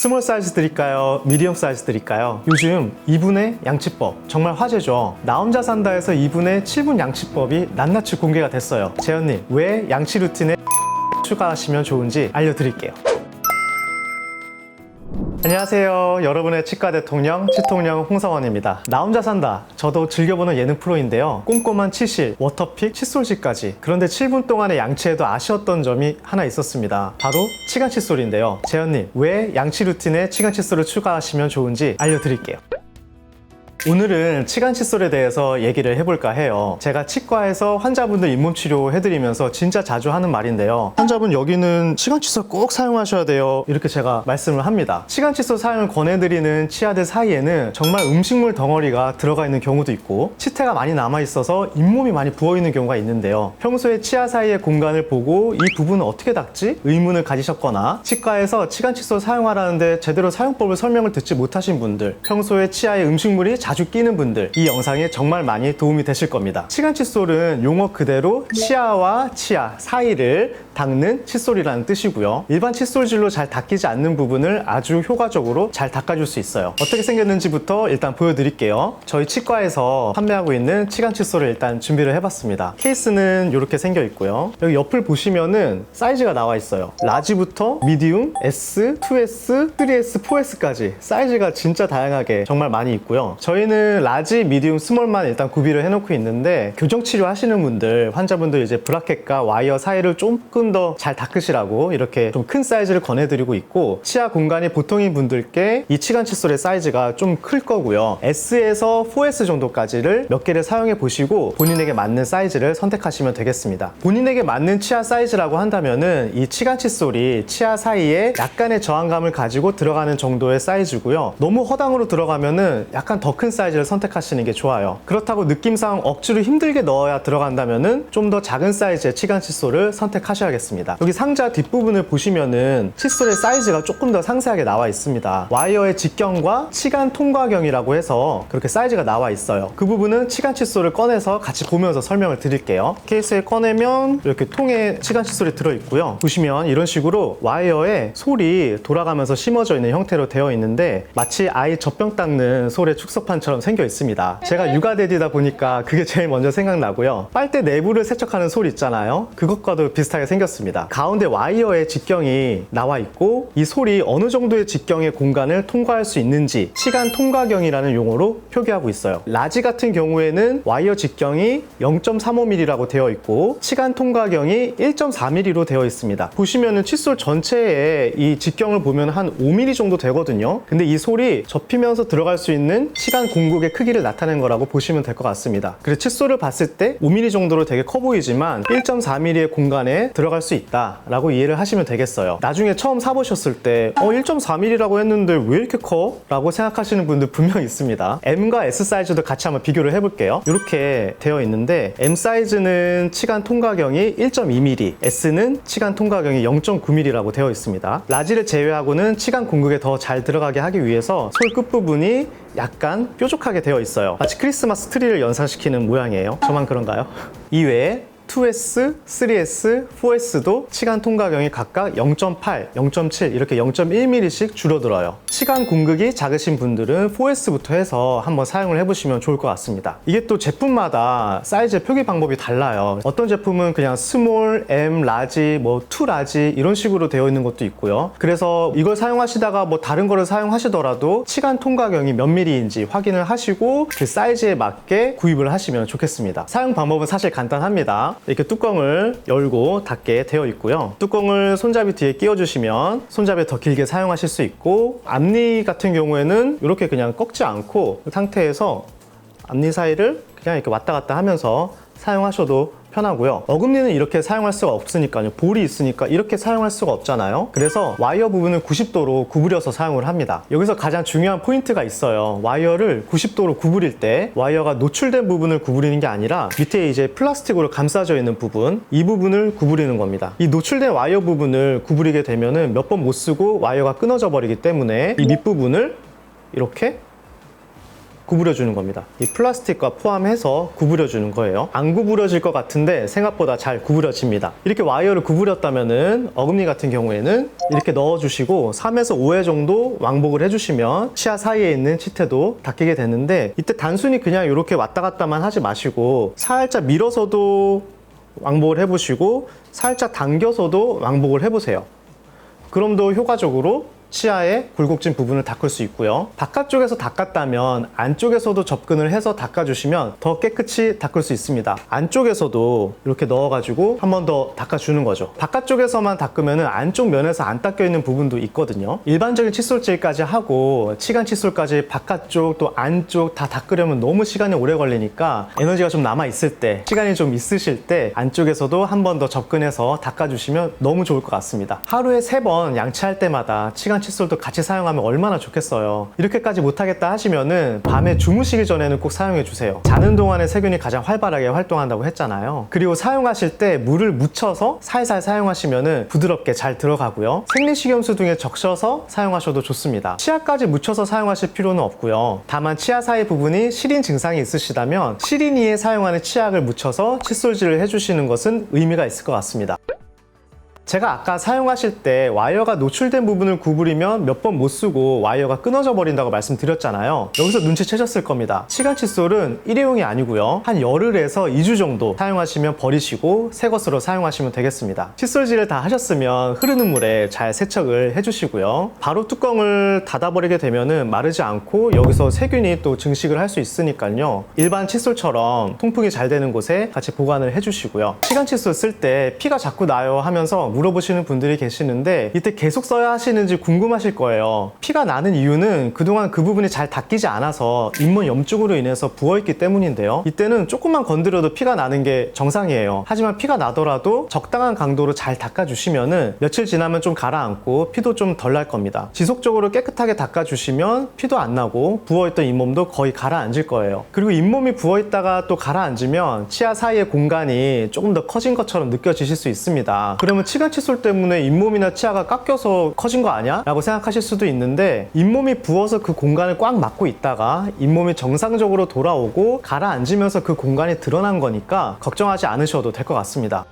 스몰 사이즈 드릴까요? 미디엄 사이즈 드릴까요? 요즘 2분의 양치법 정말 화제죠. 나 혼자 산다에서 2분의 7분 양치법이 낱낱이 공개가 됐어요. 재현님, 왜 양치 루틴에 추가하시면 좋은지 알려드릴게요. 안녕하세요. 여러분의 치과 대통령, 치통령 홍성원입니다. 나 혼자 산다. 저도 즐겨보는 예능 프로인데요. 꼼꼼한 치실, 워터픽, 칫솔질까지. 그런데 7분 동안의 양치에도 아쉬웠던 점이 하나 있었습니다. 바로 치간 칫솔인데요. 재현님, 왜 양치 루틴에 치간 칫솔을 추가하시면 좋은지 알려드릴게요. 오늘은 치간 칫솔에 대해서 얘기를 해볼까 해요. 제가 치과에서 환자분들 잇몸 치료 해드리면서 진짜 자주 하는 말인데요. 환자분 여기는 치간 칫솔 꼭 사용하셔야 돼요. 이렇게 제가 말씀을 합니다. 치간 칫솔 사용을 권해드리는 치아들 사이에는 정말 음식물 덩어리가 들어가 있는 경우도 있고 치태가 많이 남아있어서 잇몸이 많이 부어있는 경우가 있는데요. 평소에 치아 사이의 공간을 보고 이 부분은 어떻게 닦지? 의문을 가지셨거나 치과에서 치간 칫솔 사용하라는데 제대로 사용법을 설명을 듣지 못하신 분들, 평소에 치아에 음식물이 자주 끼는 분들, 이 영상에 정말 많이 도움이 되실 겁니다. 치간 칫솔은 용어 그대로 치아와 치아 사이를 닦는 칫솔이라는 뜻이고요. 일반 칫솔질로 잘 닦이지 않는 부분을 아주 효과적으로 잘 닦아줄 수 있어요. 어떻게 생겼는지부터 일단 보여드릴게요. 저희 치과에서 판매하고 있는 치간 칫솔을 일단 준비를 해봤습니다. 케이스는 이렇게 생겨 있고요. 여기 옆을 보시면은 사이즈가 나와 있어요. 라지부터 미디움, S, 2S, 3S, 4S까지 사이즈가 진짜 다양하게 정말 많이 있고요. 저희는 라지, 미디움, 스몰만 일단 구비를 해놓고 있는데 교정치료 하시는 분들, 환자분들 이제 브라켓과 와이어 사이를 조금 더 잘 닦으시라고 이렇게 좀 큰 사이즈를 권해드리고 있고, 치아 공간이 보통인 분들께 이 치간 칫솔의 사이즈가 좀 클 거고요. S에서 4S 정도까지를 몇 개를 사용해 보시고 본인에게 맞는 사이즈를 선택하시면 되겠습니다. 본인에게 맞는 치아 사이즈라고 한다면은 이 치간 칫솔이 치아 사이에 약간의 저항감을 가지고 들어가는 정도의 사이즈고요. 너무 허당으로 들어가면은 약간 더 큰 사이즈를 선택하시는 게 좋아요. 그렇다고 느낌상 억지로 힘들게 넣어야 들어간다면은 좀 더 작은 사이즈의 치간 칫솔을 선택하셔야겠습니다. 여기 상자 뒷부분을 보시면은 칫솔의 사이즈가 조금 더 상세하게 나와 있습니다. 와이어의 직경과 치간 통과경이라고 해서 그렇게 사이즈가 나와 있어요. 그 부분은 치간 칫솔을 꺼내서 같이 보면서 설명을 드릴게요. 케이스에 꺼내면 이렇게 통에 치간 칫솔이 들어있고요. 보시면 이런 식으로 와이어에 솔이 돌아가면서 심어져 있는 형태로 되어 있는데 마치 아이 젖병 닦는 솔의 축소판처럼 생겨 있습니다. 제가 육아대디다 보니까 그게 제일 먼저 생각나고요. 빨대 내부를 세척하는 솔 있잖아요. 그것과도 비슷하게 생겼습니다. 가운데 와이어의 직경이 나와 있고 이 솔이 어느 정도의 직경의 공간을 통과할 수 있는지 치간 통과경이라는 용어로 표기하고 있어요. 라지 같은 경우에는 와이어 직경이 0.35mm라고 되어 있고 치간 통과경이 1.4mm로 되어 있습니다. 보시면은 칫솔 전체에 이 직경을 보면 한 5mm 정도 되거든요. 근데 이 솔이 접히면서 들어갈 수 있는 치간 공국의 크기를 나타낸 거라고 보시면 될 것 같습니다. 그래서 칫솔을 봤을 때 5mm 정도로 되게 커 보이지만 1.4mm의 공간에 들어갈 수 있다라고 이해를 하시면 되겠어요. 나중에 처음 사보셨을 때 1.4mm라고 했는데 왜 이렇게 커? 라고 생각하시는 분들 분명 있습니다. M과 S 사이즈도 같이 한번 비교를 해볼게요. 이렇게 되어 있는데 M 사이즈는 치간 통과경이 1.2mm, S는 치간 통과경이 0.9mm라고 되어 있습니다. 라지를 제외하고는 치간 공국에 더 잘 들어가게 하기 위해서 솔 끝부분이 약간 뾰족하게 되어 있어요. 마치 크리스마스 트리를 연상시키는 모양이에요. 저만 그런가요? 이외에 2S, 3S, 4S도 치간 통과경이 각각 0.8, 0.7 이렇게 0.1mm씩 줄어들어요. 치간 공극이 작으신 분들은 4S부터 해서 한번 사용을 해보시면 좋을 것 같습니다. 이게 또 제품마다 사이즈의 표기 방법이 달라요. 어떤 제품은 그냥 스몰, M, 라지, 뭐 2 라지 이런 식으로 되어 있는 것도 있고요. 그래서 이걸 사용하시다가 뭐 다른 거를 사용하시더라도 치간 통과경이 몇 mm인지 확인을 하시고 그 사이즈에 맞게 구입을 하시면 좋겠습니다. 사용 방법은 사실 간단합니다. 이렇게 뚜껑을 열고 닫게 되어 있고요. 뚜껑을 손잡이 뒤에 끼워주시면 손잡이를 더 길게 사용하실 수 있고, 앞니 같은 경우에는 이렇게 그냥 꺾지 않고 이 상태에서 앞니 사이를 그냥 이렇게 왔다 갔다 하면서 사용하셔도 편하고요. 어금니는 이렇게 사용할 수가 없으니까요. 볼이 있으니까 이렇게 사용할 수가 없잖아요. 그래서 와이어 부분을 90도로 구부려서 사용을 합니다. 여기서 가장 중요한 포인트가 있어요. 와이어를 90도로 구부릴 때 와이어가 노출된 부분을 구부리는 게 아니라 밑에 이제 플라스틱으로 감싸져 있는 부분, 이 부분을 구부리는 겁니다. 이 노출된 와이어 부분을 구부리게 되면은 몇 번 못 쓰고 와이어가 끊어져 버리기 때문에 이 밑부분을 이렇게 구부려 주는 겁니다. 이 플라스틱과 포함해서 구부려 주는 거예요. 안 구부러질 것 같은데 생각보다 잘 구부려집니다. 이렇게 와이어를 구부렸다면은 어금니 같은 경우에는 이렇게 넣어주시고 3에서 5회 정도 왕복을 해주시면 치아 사이에 있는 치태도 닦이게 되는데, 이때 단순히 그냥 이렇게 왔다 갔다만 하지 마시고 살짝 밀어서도 왕복을 해보시고 살짝 당겨서도 왕복을 해보세요. 그럼 더 효과적으로 치아의 굴곡진 부분을 닦을 수 있고요. 바깥쪽에서 닦았다면 안쪽에서도 접근을 해서 닦아주시면 더 깨끗이 닦을 수 있습니다. 안쪽에서도 이렇게 넣어가지고 한 번 더 닦아주는 거죠. 바깥쪽에서만 닦으면 안쪽 면에서 안 닦여 있는 부분도 있거든요. 일반적인 칫솔질까지 하고 치간 칫솔까지 바깥쪽 또 안쪽 다 닦으려면 너무 시간이 오래 걸리니까 에너지가 좀 남아있을 때, 시간이 좀 있으실 때 안쪽에서도 한 번 더 접근해서 닦아주시면 너무 좋을 것 같습니다. 하루에 3번 양치할 때마다 치간 칫솔도 같이 사용하면 얼마나 좋겠어요. 이렇게까지 못하겠다 하시면은 밤에 주무시기 전에는 꼭 사용해 주세요. 자는 동안에 세균이 가장 활발하게 활동한다고 했잖아요. 그리고 사용하실 때 물을 묻혀서 살살 사용하시면은 부드럽게 잘 들어가고요. 생리식염수 등에 적셔서 사용하셔도 좋습니다. 치아까지 묻혀서 사용하실 필요는 없고요. 다만 치아 사이 부분이 시린 증상이 있으시다면 시린이에 사용하는 치약을 묻혀서 칫솔질을 해주시는 것은 의미가 있을 것 같습니다. 제가 아까 사용하실 때 와이어가 노출된 부분을 구부리면 몇 번 못 쓰고 와이어가 끊어져 버린다고 말씀드렸잖아요. 여기서 눈치채셨을 겁니다. 치간 칫솔은 일회용이 아니고요. 한 열흘에서 2주 정도 사용하시면 버리시고 새 것으로 사용하시면 되겠습니다. 칫솔질을 다 하셨으면 흐르는 물에 잘 세척을 해주시고요. 바로 뚜껑을 닫아버리게 되면은 마르지 않고 여기서 세균이 또 증식을 할 수 있으니까요. 일반 칫솔처럼 통풍이 잘 되는 곳에 같이 보관을 해주시고요. 치간 칫솔 쓸 때 피가 자꾸 나요 하면서 물어보시는 분들이 계시는데 이때 계속 써야 하시는지 궁금하실 거예요. 피가 나는 이유는 그동안 그 부분이 잘 닦이지 않아서 잇몸 염증으로 인해서 부어있기 때문인데요. 이때는 조금만 건드려도 피가 나는 게 정상이에요. 하지만 피가 나더라도 적당한 강도로 잘 닦아주시면은 며칠 지나면 좀 가라앉고 피도 좀 덜 날 겁니다. 지속적으로 깨끗하게 닦아주시면 피도 안 나고 부어있던 잇몸도 거의 가라앉을 거예요. 그리고 잇몸이 부어있다가 또 가라앉으면 치아 사이의 공간이 조금 더 커진 것처럼 느껴지실 수 있습니다. 그러면 치간 칫솔 때문에 잇몸이나 치아가 깎여서 커진 거 아니야? 라고 생각하실 수도 있는데, 잇몸이 부어서 그 공간을 꽉 막고 있다가 잇몸이 정상적으로 돌아오고 가라앉으면서 그 공간이 드러난 거니까 걱정하지 않으셔도 될 것 같습니다.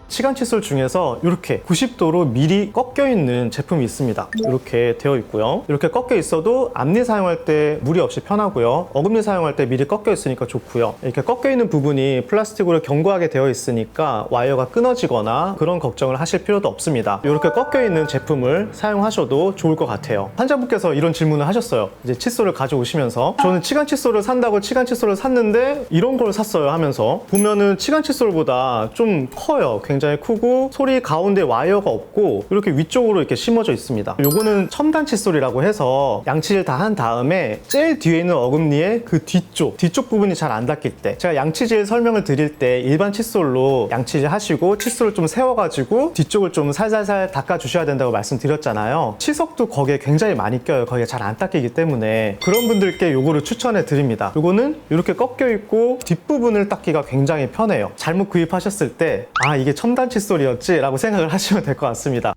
치간 칫솔 중에서 이렇게 90도로 미리 꺾여 있는 제품이 있습니다. 이렇게 되어 있고요. 이렇게 꺾여 있어도 앞니 사용할 때 무리 없이 편하고요. 어금니 사용할 때 미리 꺾여 있으니까 좋고요. 이렇게 꺾여 있는 부분이 플라스틱으로 견고하게 되어 있으니까 와이어가 끊어지거나 그런 걱정을 하실 필요도 없습니다. 이렇게 꺾여 있는 제품을 사용하셔도 좋을 것 같아요. 환자분께서 이런 질문을 하셨어요. 이제 칫솔을 가져오시면서 저는 치간 칫솔을 산다고 치간 칫솔을 샀는데 이런 걸 샀어요 하면서, 보면은 치간 칫솔보다 좀 커요. 굉장히 크고 소리 가운데 와이어가 없고 이렇게 위쪽으로 이렇게 심어져 있습니다. 요거는 첨단 칫솔이라고 해서 양치를 다 한 다음에 제일 뒤에 있는 어금니의 그 뒤쪽 부분이 잘 안 닦일 때, 제가 양치질 설명을 드릴 때 일반 칫솔로 양치질 하시고 칫솔을 좀 세워가지고 뒤쪽을 좀 살살살 닦아주셔야 된다고 말씀드렸잖아요. 치석도 거기에 굉장히 많이 껴요. 거기에 잘 안 닦이기 때문에 그런 분들께 요거를 추천해 드립니다. 요거는 이렇게 꺾여 있고 뒷부분을 닦기가 굉장히 편해요. 잘못 구입하셨을 때 아, 이게 첨단 칫솔이었지? 라고 생각을 하시면 될 것 같습니다.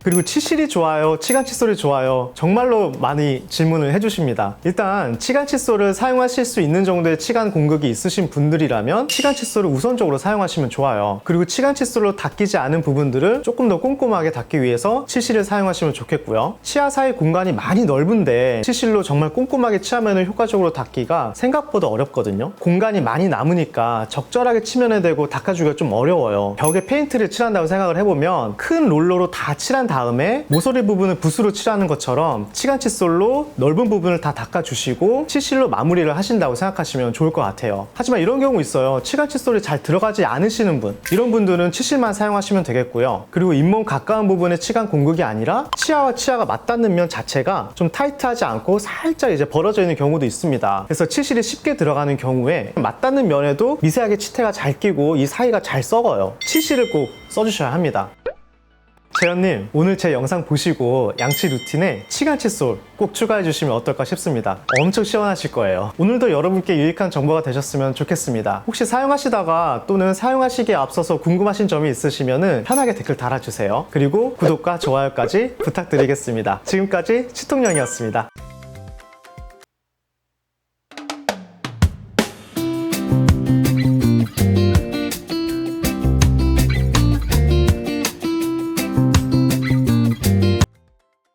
그리고 치실이 좋아요, 치간 칫솔이 좋아요, 정말로 많이 질문을 해주십니다. 일단 치간 칫솔을 사용하실 수 있는 정도의 치간 공격이 있으신 분들이라면 치간 칫솔을 우선적으로 사용하시면 좋아요. 그리고 치간 칫솔로 닦이지 않은 부분들을 조금 더 꼼꼼하게 닦기 위해서 치실을 사용하시면 좋겠고요. 치아 사이 공간이 많이 넓은데 치실로 정말 꼼꼼하게 치아면을 효과적으로 닦기가 생각보다 어렵거든요. 공간이 많이 남으니까 적절하게 치면에 대고 닦아주기가 좀 어려워요. 벽에 페인트를 칠한다고 생각을 해보면 큰 롤러로 다 칠한 다음에 모서리 부분을 붓으로 칠하는 것처럼 치간 칫솔로 넓은 부분을 다 닦아주시고 치실로 마무리를 하신다고 생각하시면 좋을 것 같아요. 하지만 이런 경우 있어요. 치간 칫솔이 잘 들어가지 않으시는 분, 이런 분들은 치실만 사용하시면 되겠고요. 그리고 잇몸 가까운 부분의 치간 공극이 아니라 치아와 치아가 맞닿는 면 자체가 좀 타이트하지 않고 살짝 이제 벌어져 있는 경우도 있습니다. 그래서 치실이 쉽게 들어가는 경우에 맞닿는 면에도 미세하게 치태가 잘 끼고 이 사이가 잘 썩어요. 치실을 꼭 써주셔야 합니다. 재현님, 오늘 제 영상 보시고 양치 루틴에 치간 칫솔 꼭 추가해 주시면 어떨까 싶습니다. 엄청 시원하실 거예요. 오늘도 여러분께 유익한 정보가 되셨으면 좋겠습니다. 혹시 사용하시다가 또는 사용하시기에 앞서서 궁금하신 점이 있으시면 편하게 댓글 달아주세요. 그리고 구독과 좋아요까지 부탁드리겠습니다. 지금까지 치통령이었습니다.